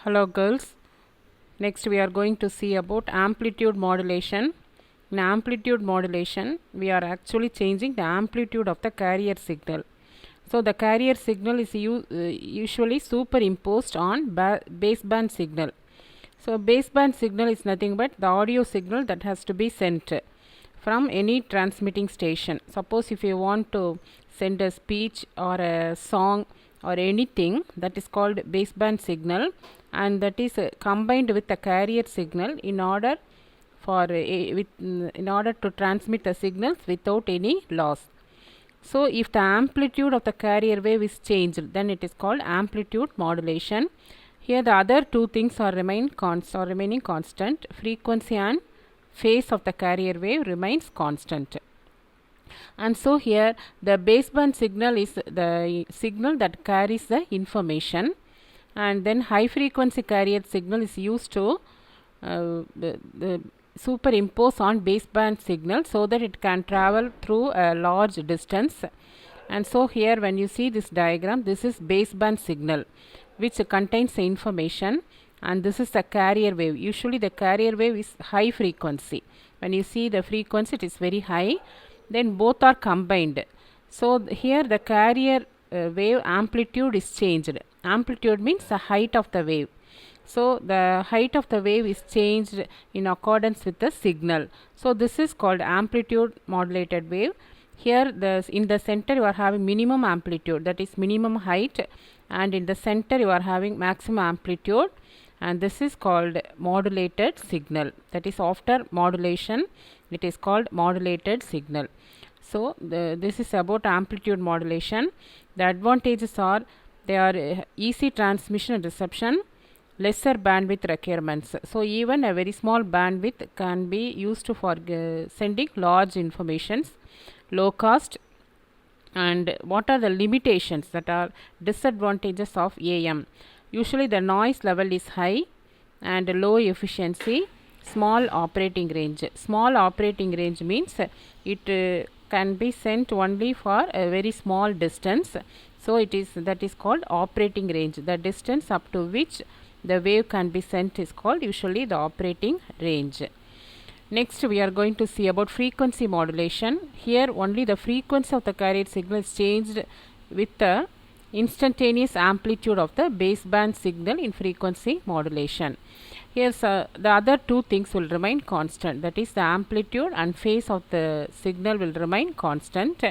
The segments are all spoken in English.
Hello girls. Next we are going to see about amplitude modulation. In amplitude modulation, we are actually changing the amplitude of the carrier signal. So the carrier signal is usually superimposed on baseband signal. So baseband signal is nothing but the audio signal that has to be sent from any transmitting station. Suppose if you want to send a speech or a song or anything, that is called baseband signal, and that is combined with the carrier signal in order to transmit the signals without any loss. So if the amplitude of the carrier wave is changed, then it is called amplitude modulation. Here the other two things are remaining constant. Frequency and phase of the carrier wave remains constant. And so here the baseband signal is the signal that carries the information, and then high frequency carrier signal is used to superimpose on baseband signal so that it can travel through a large distance. And so here when you see this diagram, this is baseband signal which contains the information, and this is the carrier wave. Usually the carrier wave is high frequency. When you see the frequency, it is very high, then both are combined. So here the carrier wave amplitude is changed. Amplitude means the height of the wave. So the height of the wave is changed in accordance with the signal. So this is called amplitude modulated wave. Here in the center you are having minimum amplitude, that is minimum height, and in the center you are having maximum amplitude, and this is called modulated signal. That is after modulation it is called modulated signal. So this is about amplitude modulation. The advantages are they are easy transmission and reception, lesser bandwidth requirements. So even a very small bandwidth can be used for sending large informations, low cost. And what are the limitations, that are disadvantages of AM? Usually the noise level is high and low efficiency, small operating range. Small operating range means it can be sent only for a very small distance. So that is called operating range. The distance up to which the wave can be sent is called usually the operating range. Next we are going to see about frequency modulation. Here only the frequency of the carrier signal is changed with the instantaneous amplitude of the baseband signal in frequency modulation. Here the other two things will remain constant, that is the amplitude and phase of the signal will remain constant.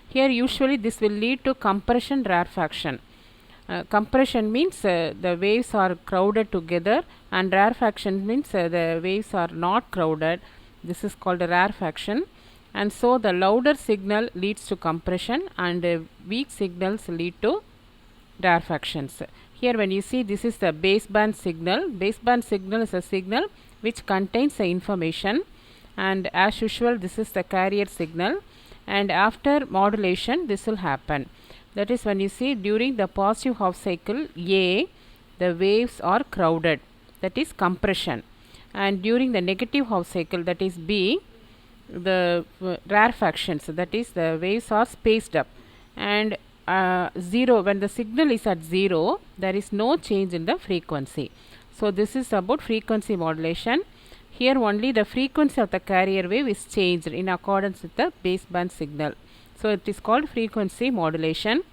Here usually this will lead to compression rarefaction. Compression means the waves are crowded together, and rarefaction means the waves are not crowded. This is called rarefaction. And so the louder signal leads to compression and weak signals lead to rarefactions. Here when you see, this is the baseband signal. Baseband signal is a signal which contains the information, and as usual this is the carrier signal, and after modulation this will happen. That is when you see during the positive half cycle A, the waves are crowded, that is compression, and during the negative half cycle, that is B, the rarefactions, that is the waves are spaced up. And 0, when the signal is at 0, there is no change in the frequency. So this is about frequency modulation. Here only the frequency of the carrier wave is changed in accordance with the baseband signal. So it is called frequency modulation.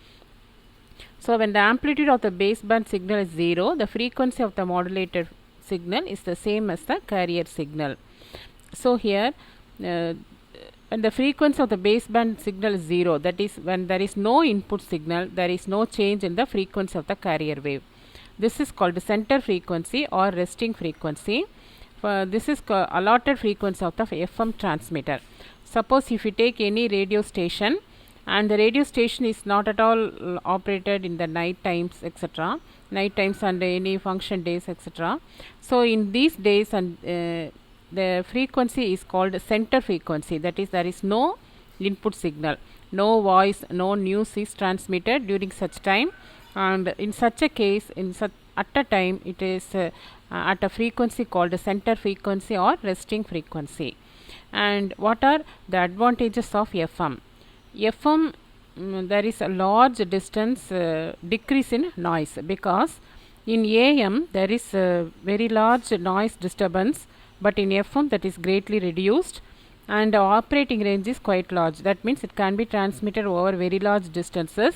So when the amplitude of the baseband signal is 0, the frequency of the modulated signal is the same as the carrier signal. So here when the frequency of the baseband signal is 0, that is when there is no input signal, there is no change in the frequency of the carrier wave. This is called center frequency or resting frequency. This is allotted frequency of the FM transmitter. Suppose if you take any radio station, and the radio station is not at all operated in the night times, etc., night times and any function days, etc. So in these days, and the frequency is called center frequency, that is there is no input signal, no voice, no news is transmitted during such time, and in such a case, at a time it is at a frequency called center frequency or resting frequency. And what are the advantages of FM? FM, there is a large distance decrease in noise, because In AM there is a very large noise disturbance, but in FM that is greatly reduced, and the operating range is quite large. That means it can be transmitted over very large distances,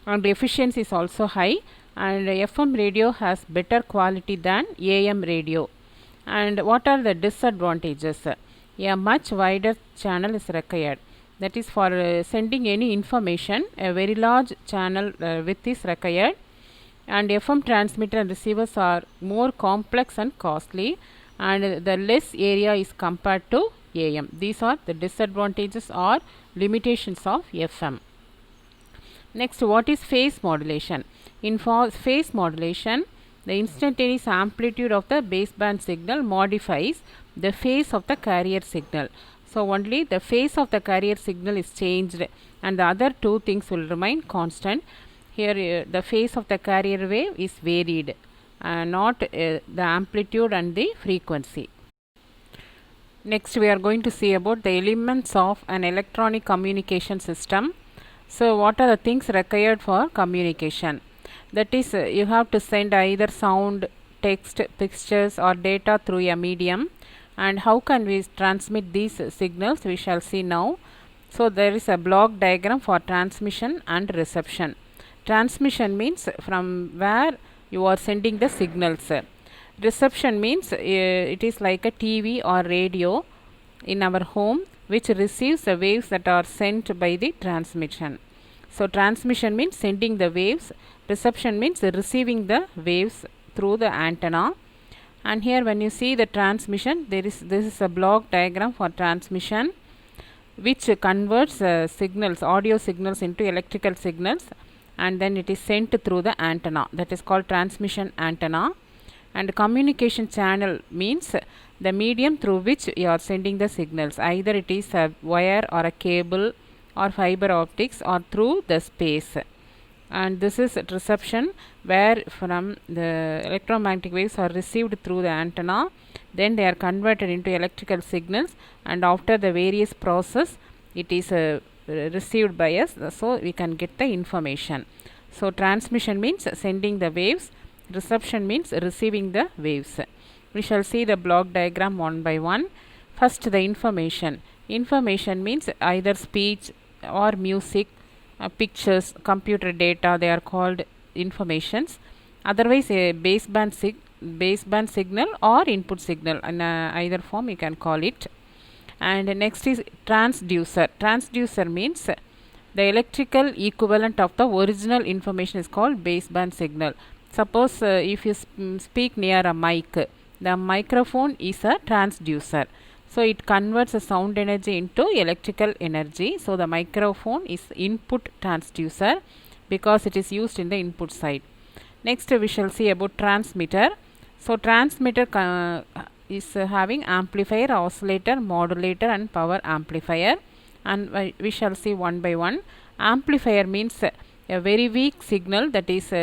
and the efficiency is also high, and FM radio has better quality than AM radio. And what are the disadvantages? A much wider channel is required. That is, for sending any information, a very large channel width is required, and FM transmitter and receivers are more complex and costly, and the less area is compared to AM. These are the disadvantages or limitations of FM. Next, what is phase modulation? In phase modulation, the instantaneous amplitude of the baseband signal modifies the phase of the carrier signal. So only the phase of the carrier signal is changed, and the other two things will remain constant. Here the phase of the carrier wave is varied, not the amplitude and the frequency. Next, we are going to see about the elements of an electronic communication system. So what are the things required for communication? That is, you have to send either sound, text, pictures or data through a medium. And how can we transmit these signals? We shall see now. So there is a block diagram for transmission and reception. Transmission means from where you are sending the signals. Reception means it is like a TV or radio in our home, which receives the waves that are sent by the transmission. So transmission means sending the waves, reception means receiving the waves through the antenna. And here when you see the transmission, this is a block diagram for transmission, which converts signals, audio signals into electrical signals, and then it is sent through the antenna. That is called transmission antenna. And communication channel means the medium through which you are sending the signals. Either it is a wire or a cable or fiber optics or through the space. And this is reception, where from the electromagnetic waves are received through the antenna, then they are converted into electrical signals, and after the various process it is received by us, so we can get the information. So transmission means sending the waves, reception means receiving the waves. We shall see the block diagram one by one. First, the information. Information means either speech or music, pictures, computer data, they are called informations. Otherwise a baseband signal or input signal, in either form you can call it. And next is transducer. Transducer means the electrical equivalent of the original information is called baseband signal. Suppose if you speak near a mic, the microphone is a transducer. So it converts the sound energy into electrical energy. So the microphone is input transducer because it is used in the input side. Next we shall see about transmitter. So transmitter is having amplifier, oscillator, modulator and power amplifier, and we shall see one by one. Amplifier means a very weak signal that is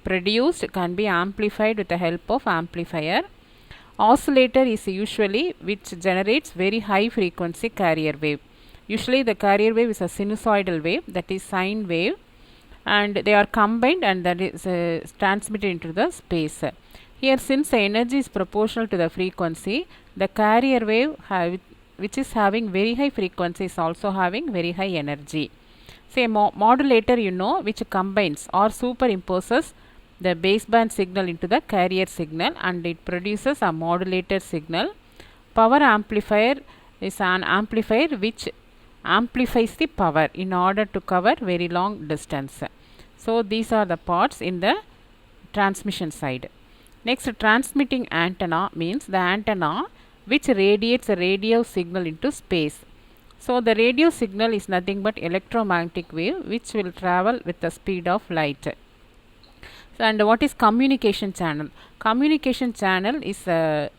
produced can be amplified with the help of amplifier. Oscillator is usually which generates very high frequency carrier wave. Usually the carrier wave is a sinusoidal wave, that is sine wave, and they are combined and that is transmitted into the space. Here, since the energy is proportional to the frequency, the carrier wave which is having very high frequency is also having very high energy. Say modulator, which combines or superimposes the baseband signal into the carrier signal and it produces a modulated signal. Power amplifier is an amplifier which amplifies the power in order to cover very long distance. So these are the parts in the transmission side. Next, transmitting antenna means the antenna which radiates a radio signal into space. So the radio signal is nothing but electromagnetic wave which will travel with the speed of light. And what is communication channel? Communication channel is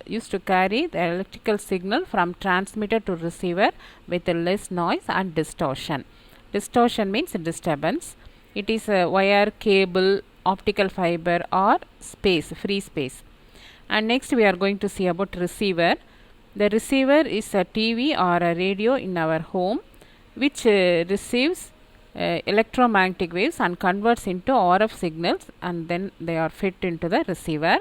used to carry the electrical signal from transmitter to receiver with less noise and distortion. Distortion means disturbance. It is a wire, cable, optical fiber or space, free space. And next we are going to see about receiver. The receiver is a TV or a radio in our home which receives electromagnetic waves and converts into RF signals, and then they are fed into the receiver.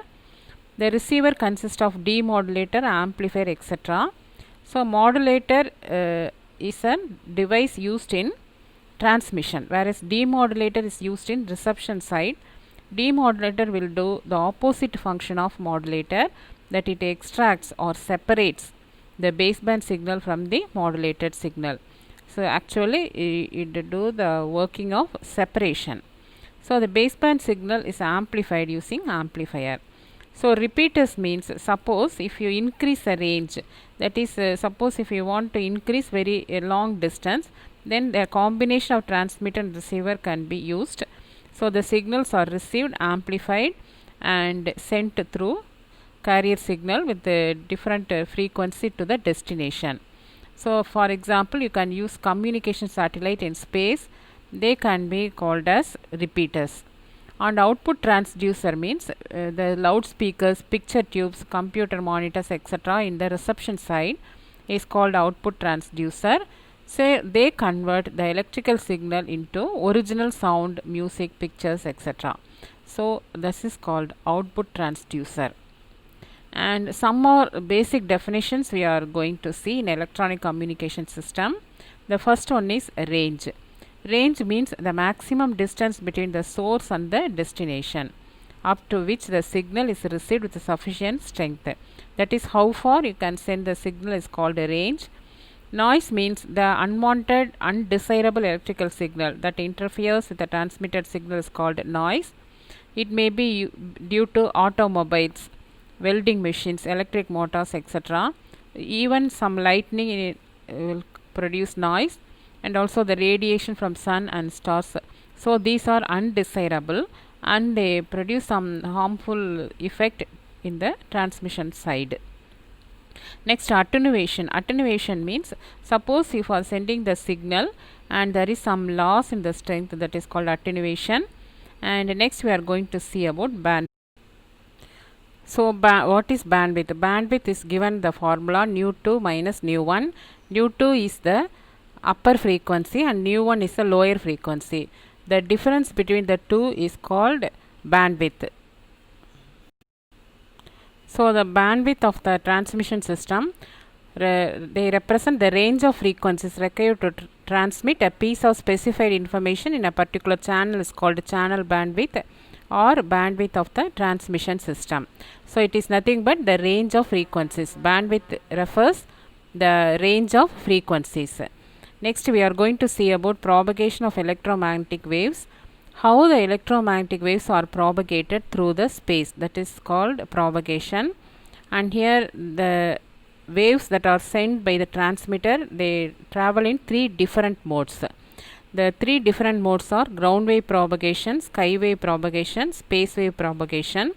The receiver consists of demodulator, amplifier, etc. So modulator is a device used in transmission, whereas demodulator is used in reception side. Demodulator will do the opposite function of modulator, that it extracts or separates the baseband signal from the modulated signal. So actually it do the working of separation. So the baseband signal is amplified using amplifier. So repeaters means, suppose if you increase the range, that is suppose if you want to increase very long distance, then the combination of transmitter and receiver can be used. So the signals are received, amplified and sent through carrier signal with a different frequency to the destination. So for example, you can use communication satellite in space, they can be called as repeaters. And output transducer means the loudspeakers, picture tubes, computer monitors, etc. in the reception side is called output transducer. So they convert the electrical signal into original sound, music, pictures, etc. So this is called output transducer. And some more basic definitions we are going to see in electronic communication system. The first one is range. Range means the maximum distance between the source and the destination, up to which the signal is received with sufficient strength. That is how far you can send the signal is called a range. Noise means the unwanted, undesirable electrical signal that interferes with the transmitted signal is called noise. It may be due to automobiles, welding machines, electric motors, etc. Even some lightning will produce noise, and also the radiation from sun and stars. So these are undesirable and they produce some harmful effect in the transmission side. Next, attenuation. Attenuation means, suppose if you are sending the signal and there is some loss in the strength, that is called attenuation. And next we are going to see about band. So what is bandwidth? Bandwidth is given the formula nu2 minus nu1. Nu2 is the upper frequency and nu1 is the lower frequency. The difference between the two is called bandwidth. So the bandwidth of the transmission system, they represent the range of frequencies required to transmit a piece of specified information in a particular channel is called channel bandwidth or bandwidth of the transmission system. So it is nothing but the range of frequencies. Bandwidth refers the range of frequencies. Next we are going to see about propagation of electromagnetic waves. How the electromagnetic waves are propagated through the space, that is called propagation. And here the waves that are sent by the transmitter, they travel in three different modes. The three different modes are ground wave propagation, sky wave propagation, space wave propagation.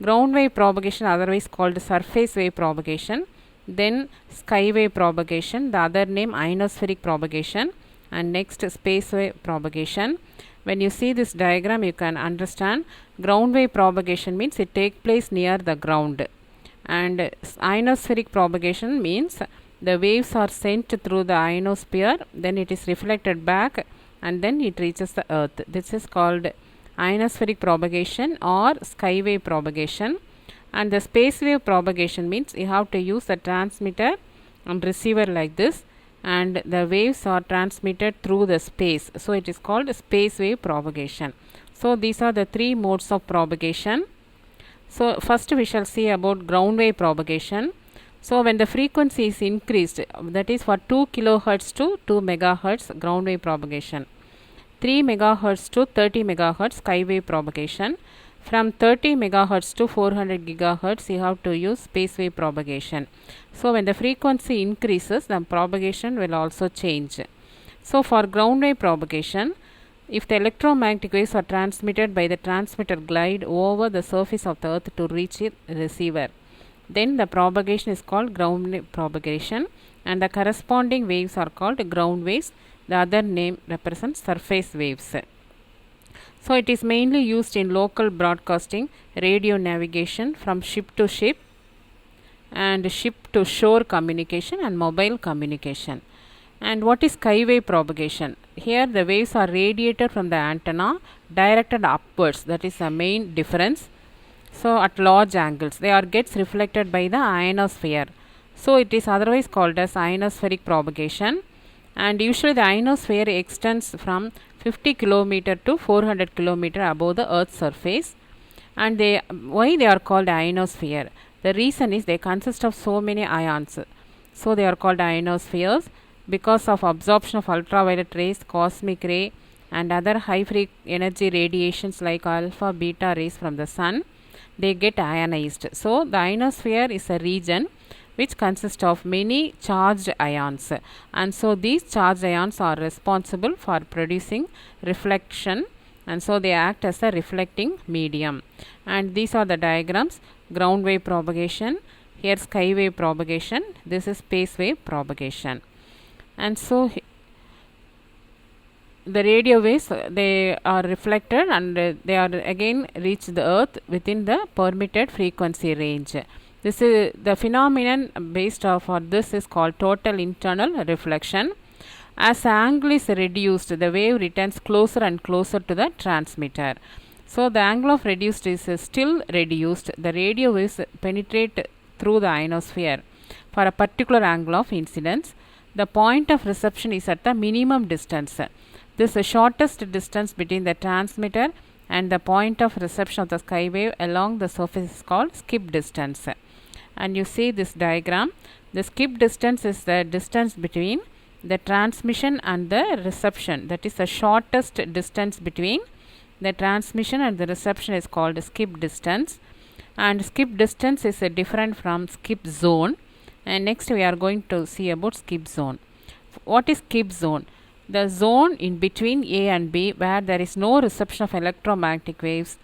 Ground wave propagation, otherwise called surface wave propagation, then sky wave propagation, the other name ionospheric propagation, and next space wave propagation. When you see this diagram, you can understand ground wave propagation means it takes place near the ground, and ionospheric propagation means the waves are sent through the ionosphere, then it is reflected back and then it reaches the earth. This is called ionospheric propagation or sky wave propagation. And the space wave propagation means you have to use the transmitter and receiver like this, and the waves are transmitted through the space. So it is called space wave propagation. So these are the three modes of propagation. So first we shall see about ground wave propagation. So when the frequency is increased, that is for 2 kilohertz to 2 megahertz ground wave propagation, 3 megahertz to 30 megahertz sky wave propagation, from 30 megahertz to 400 gigahertz you have to use space wave propagation. So when the frequency increases, the propagation will also change. So for ground wave propagation, if the electromagnetic waves are transmitted by the transmitter glide over the surface of the earth to reach the receiver, then the propagation is called ground wave propagation, and the corresponding waves are called ground waves. The other name represents surface waves. So it is mainly used in local broadcasting, radio navigation from ship to ship, and ship to shore communication and mobile communication. And what is skywave propagation? Here the waves are radiated from the antenna directed upwards, that is the main difference. So at large angles they are gets reflected by the ionosphere. So it is otherwise called as ionospheric propagation, and usually the ionosphere extends from 50 km to 400 km above the earth's surface. And why they are called ionosphere? The reason is they consist of so many ions, so they are called ionospheres because of absorption of ultraviolet rays, cosmic ray and other high energy radiations like alpha beta rays from the sun. They get ionized. So the ionosphere is a region which consists of many charged ions, and so these charged ions are responsible for producing reflection, and so they act as a reflecting medium. And these are the diagrams: ground wave propagation, here sky wave propagation, this is space wave propagation. And so the radio waves, they are reflected and they are again reach the earth within the permitted frequency range. This is the phenomenon based for this is called total internal reflection. As the angle is reduced, the wave returns closer and closer to the transmitter. So the angle of reduced is still reduced. The radio waves penetrate through the ionosphere for a particular angle of incidence. The point of reception is at the minimum distance. This is the shortest distance between the transmitter and the point of reception of the sky wave along the surface is called skip distance. And you see this diagram. The skip distance is the distance between the transmission and the reception. That is the shortest distance between the transmission and the reception is called skip distance. And skip distance is different from skip zone. And next we are going to see about skip zone. What is skip zone? The zone in between A and B where there is no reception of electromagnetic waves,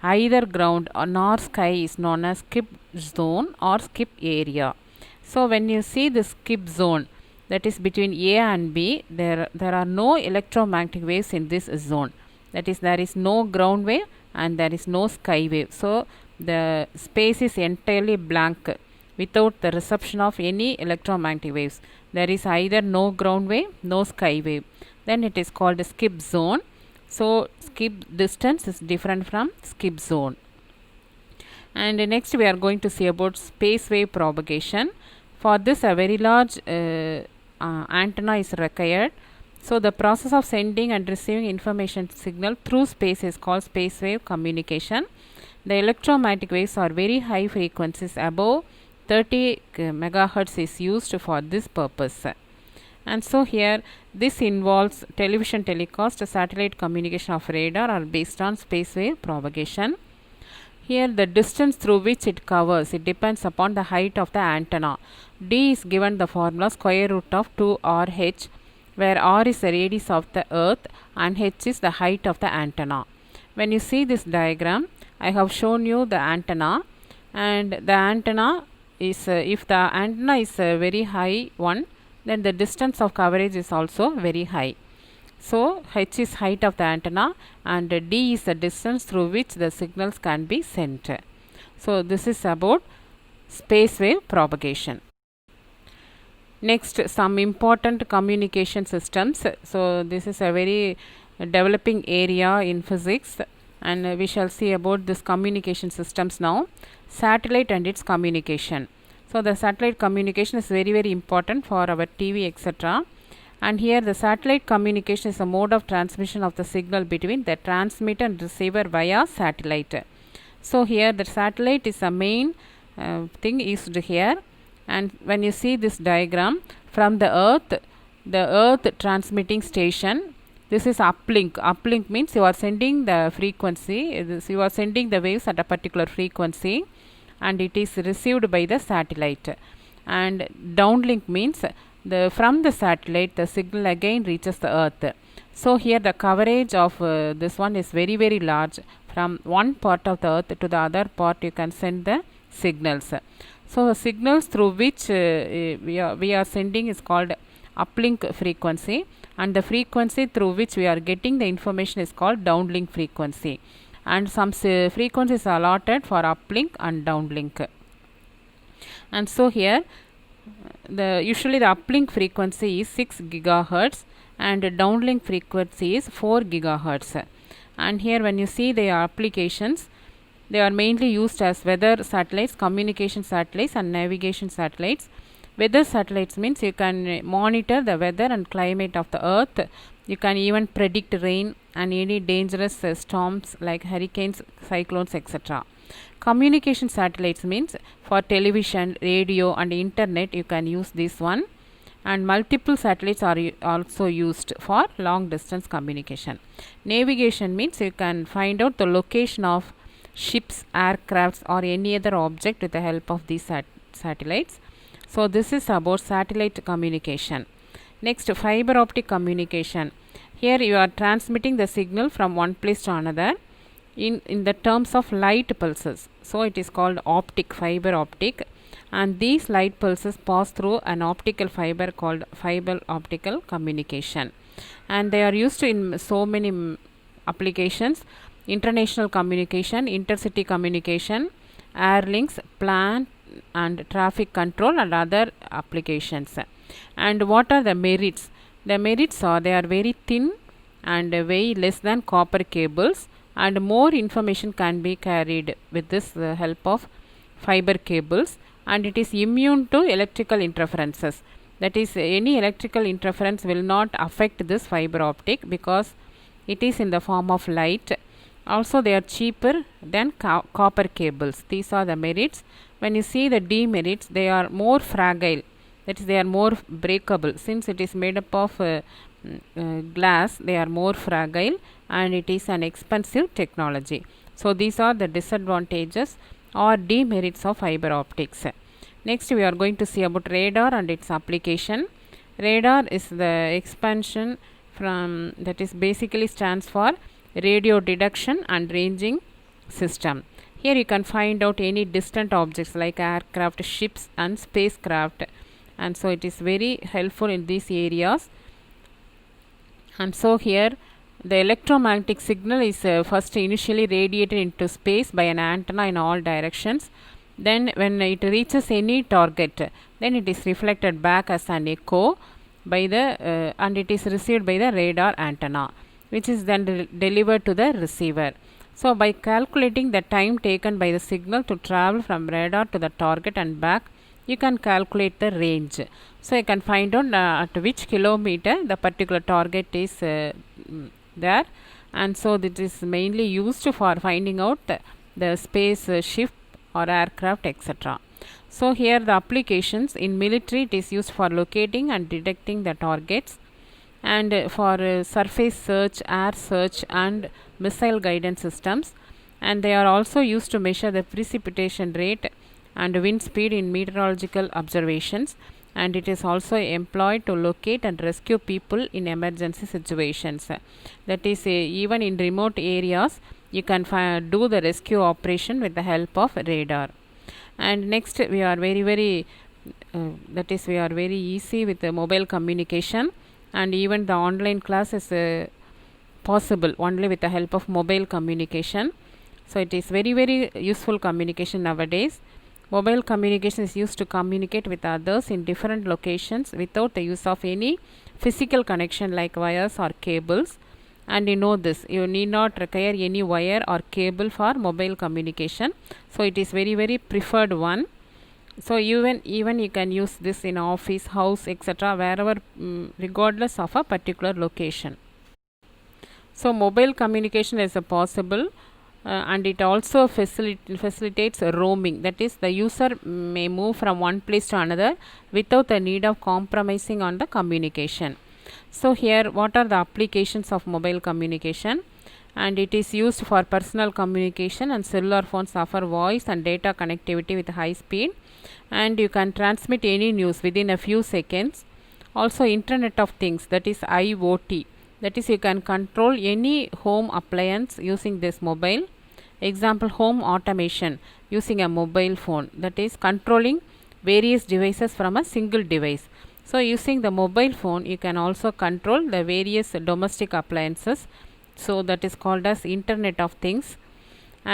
either ground or nor sky, is known as skip zone or skip area. So when you see the skip zone, that is between A and B, there are no electromagnetic waves in this zone. That is, there is no ground wave and there is no sky wave. So the space is entirely blank without the reception of any electromagnetic waves. There is either no ground wave, no sky wave. Then it is called a skip zone. So skip distance is different from skip zone. And next we are going to see about space wave propagation. For this a very large antenna is required. So the process of sending and receiving information signal through space is called space wave communication. The electromagnetic waves are very high frequencies, above 30 megahertz is used for this purpose. And so here this involves television telecast, satellite communication of radar are based on space wave propagation. Here the distance through which it covers, it depends upon the height of the antenna. D is given the formula square root of 2RH, where R is the radius of the earth and H is the height of the antenna. When you see this diagram, I have shown you the antenna, and the antenna is if the antenna is a very high one, then the distance of coverage is also very high. So H is height of the antenna and D is the distance through which the signals can be sent. So this is about space wave propagation. Next, some important communication systems. So this is a very developing area in physics, and we shall see about this communication systems now. Satellite and its communication. So the satellite communication is very important for our TV, etc. And here the satellite communication is a mode of transmission of the signal between the transmitter and receiver via satellite. So here the satellite is the main thing used here. And when you see this diagram, from the earth transmitting station, this is uplink. Uplink means you are sending the frequency, you are sending the waves at a particular frequency and it is received by the satellite. And downlink means from the satellite the signal again reaches the earth. So here the coverage of this one is very large. From one part of the earth to the other part you can send the signals. So the signals through which we are sending is called uplink frequency, and the frequency through which we are getting the information is called downlink frequency. And some frequencies are allotted for uplink and downlink. And so here Usually the uplink frequency is 6 gigahertz and downlink frequency is 4 gigahertz. And here when you see their applications, they are mainly used as weather satellites, communication satellites and navigation satellites. Weather satellites means you can monitor the weather and climate of the earth. You can even predict rain and any dangerous storms like hurricanes, cyclones, etc. Communication satellites means for television, radio and internet you can use this one, and multiple satellites are also used for long distance communication. Navigation means you can find out the location of ships, aircrafts or any other object with the help of these satellites. So this is about satellite communication. Next, fiber optic communication. Here you are transmitting the signal from one place to another in the terms of light pulses. So it is called fiber optic, and these light pulses pass through an optical fiber called fiber optical communication, and they are used in so many applications: international communication, intercity communication, air links, plant and traffic control and other applications. And what are the merits? The merits are they are very thin and weigh less than copper cables, and more information can be carried with this help of fiber cables, and it is immune to electrical interferences. That is, any electrical interference will not affect this fiber optic because it is in the form of light. Also they are cheaper than copper cables. These are the merits. When you see the demerits, they are more fragile, that is they are more breakable. Since it is made up of glass, they are more fragile and it is an expensive technology. So these are the disadvantages or demerits of fiber optics. Next we are going to see about radar and its application. Radar is the expansion from, that is basically stands for radio detection and ranging system. Here you can find out any distant objects like aircraft, ships and spacecraft, and so it is very helpful in these areas. And so here the electromagnetic signal is first initially radiated into space by an antenna in all directions. Then when it reaches any target, then it is reflected back as an echo by the and it is received by the radar antenna, which is then delivered to the receiver. So by calculating the time taken by the signal to travel from radar to the target and back, you can calculate the range. So you can find out at which kilometer the particular target is there, and so this is mainly used for finding out the space ship or aircraft, etc. So here the applications in military, it is used for locating and detecting the targets, and for surface search, air search and missile guidance systems, and they are also used to measure the precipitation rate and wind speed in meteorological observations, and it is also employed to locate and rescue people in emergency situations. That is, even in remote areas you can do the rescue operation with the help of radar. And next we are very easy with the mobile communication, and even the online class is possible only with the help of mobile communication. So it is very useful communication nowadays. Mobile communication is used to communicate with others in different locations without the use of any physical connection like wires or cables. And you know this, you need not require any wire or cable for mobile communication. So it is very preferred one. So even you can use this in office, house, etc., wherever regardless of a particular location. So mobile communication is possible, and it also facilitates roaming. That is, the user may move from one place to another without the need of compromising on the communication. So here what are the applications of mobile communication? And it is used for personal communication, and cellular phones offer voice and data connectivity with high speed, and you can transmit any news within a few seconds. Also Internet of Things, that is IoT, that is you can control any home appliance using this mobile. Example, home automation using a mobile phone, that is controlling various devices from a single device. So using the mobile phone you can also control the various domestic appliances. So that is called as Internet of Things.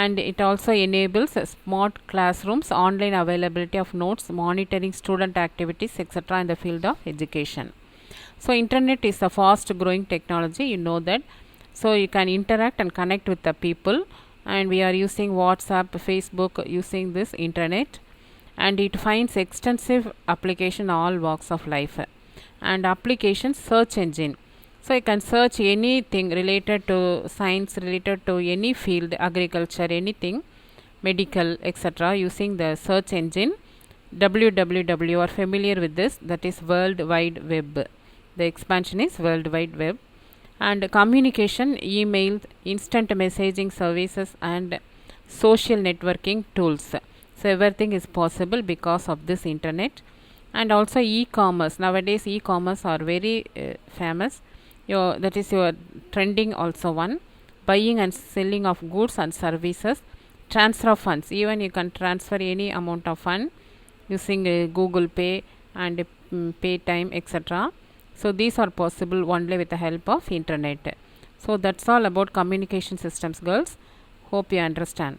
and it also enables smart classrooms, online availability of notes, monitoring student activities, etc. in the field of education. So internet is a fast growing technology, you know that. So you can interact and connect with the people, and we are using WhatsApp, Facebook, using this internet, and it finds extensive application all walks of life. And application search engine, so you can search anything related to science, related to any field, agriculture, anything, medical, etc. using the search engine www. Are familiar with this? That is World Wide Web. The expansion is World Wide Web. And communication, email, instant messaging services, and social networking tools. So everything is possible because of this internet. And also e-commerce. Nowadays e-commerce are very famous. That is your trending also one. Buying and selling of goods and services. Transfer of funds. Even you can transfer any amount of fund using Google Pay and Paytime, etc. So these are possible only with the help of internet. So that's all about communication systems, girls. Hope you understand.